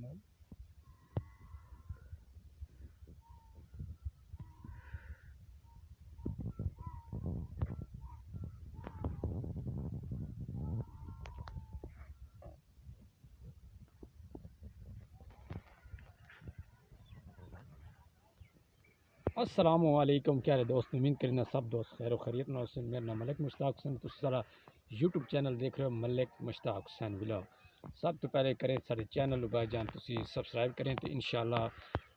نال السلام علیکم پیارے دوست، امید کرنا سب دوست خیر و خیریت نال سن۔ میرا نام ملک مشتاق حسین، تسی سارا یوٹیوب چینل دیکھ رہے ہو ملک مشتاق حسین ولاگ۔ سب تو پہلے کریں سارے چینل نو بائی جان تسی سبسکرائب کریں تو انشاءاللہ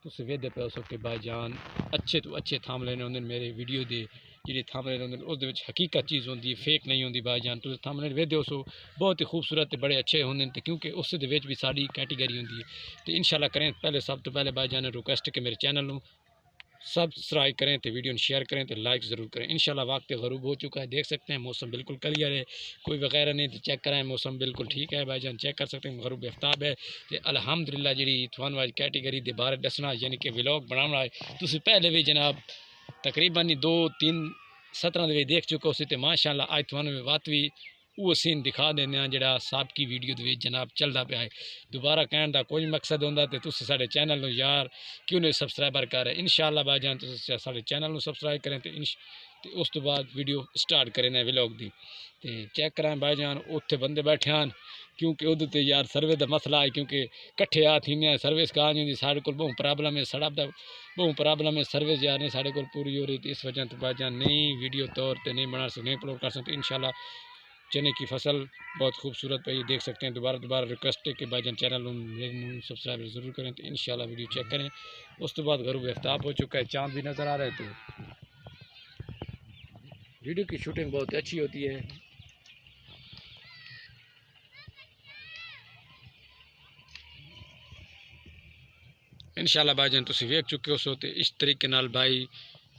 تسی ویدے پہ ہو کہ بائی جان اچھے تو اچھے تھاملین ہوندے میرے ویڈیو دے، جڑی تھاملین ہوندے اس دے وچ حقیقت چیز ہوندی ہے، فیک نہیں ہوندی بائی جان۔ تسی تھاملین ویدے ہو بہت ہی خوبصورت تے بڑے اچھے ہوندے تے کیونکہ اس دے وچ بھی ساری کیٹیگری ہوندی ہے تو انشاءاللہ کریں پہلے سب تو پہلے بائی جان ریکویسٹ کہ میرے چینل نو سبسکرائب کریں تو ویڈیو شیئر کریں تو لائک ضرور کریں۔ انشاءاللہ وقت غروب ہو چکا ہے، دیکھ سکتے ہیں موسم بالکل کلیئر ہے، کوئی وغیرہ نہیں تو چیک کریں موسم بالکل ٹھیک ہے بائی جان، چیک کر سکتے ہیں غروب آفتاب ہے تو الحمدللہ جی تھوان والی کیٹیگری دے بارے دسنا یعنی کہ ولاگ بنانا ہے تسی پہلے بھی جناب تقریباً 2-3 دے دیکھ چکے ہو تے ماشاءاللہ آج تھوانوں وات بھی وہ سین دکھا دینا جڑا سابقی ویڈیو دے جناب چلدا پیا ہے۔ دوبارہ کہن دا کوئی مقصد ہوندا تے تسی ساڈے چینل نو یار کیوں نہیں سبسکرائبر کر رہے، انشاءاللہ بائی جان تسی ساڈے چینل نو سبسکرائب کریں تے اس تو بعد ویڈیو سٹارٹ کریں ولاگ دی تے چیک کریں بائی جان اوتھے بندے بیٹھے ہیں کیونکہ ادھر تے یار سروے دا مسئلہ ہے کیونکہ کٹھے آ تھینے سروس کا نہیں سارے کول بہت پرابلم ہے، سڑک دا بہت پرابلم ہے، سروس یار نہیں سارے کول پوری ہو رہی تھی، اس وجہ تو بائی جان نہیں ویڈیو طور تے نہیں بنا سکتے، نہیں اپلوڈ کر سکتے۔ انشاءاللہ چنے کی فصل بہت خوبصورت پہ دیکھ سکتے ہیں۔ دوبارہ ریکویسٹ ہے کہ بھائی جان چینل سبسکرائب ضرور کریں تو انشاءاللہ ویڈیو چیک کریں۔ اس تو بعد غروب آفتاب ہو چکا ہے، چاند بھی نظر آ رہے تھے، ویڈیو کی شوٹنگ بہت اچھی ہوتی ہے۔ انشاءاللہ بھائی جان تسی ویکھ چکے ہو تو اس طریقے نال بھائی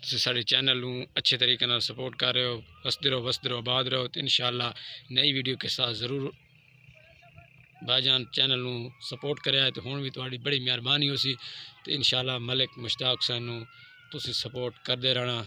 تسی سارے چینل نو اچھے طریقے نال سپورٹ کر رہے ہو، وسدے رہو آباد رہو تو انشاءاللہ نئی ویڈیو کے ساتھ ضرور بھائی جان چینل نو سپورٹ کریا ہے تو ہون بھی تہاڈی بڑی مہربانی ہو سی تو انشاءاللہ ملک مشتاق حسین نو تسی سپورٹ کردے رہنا۔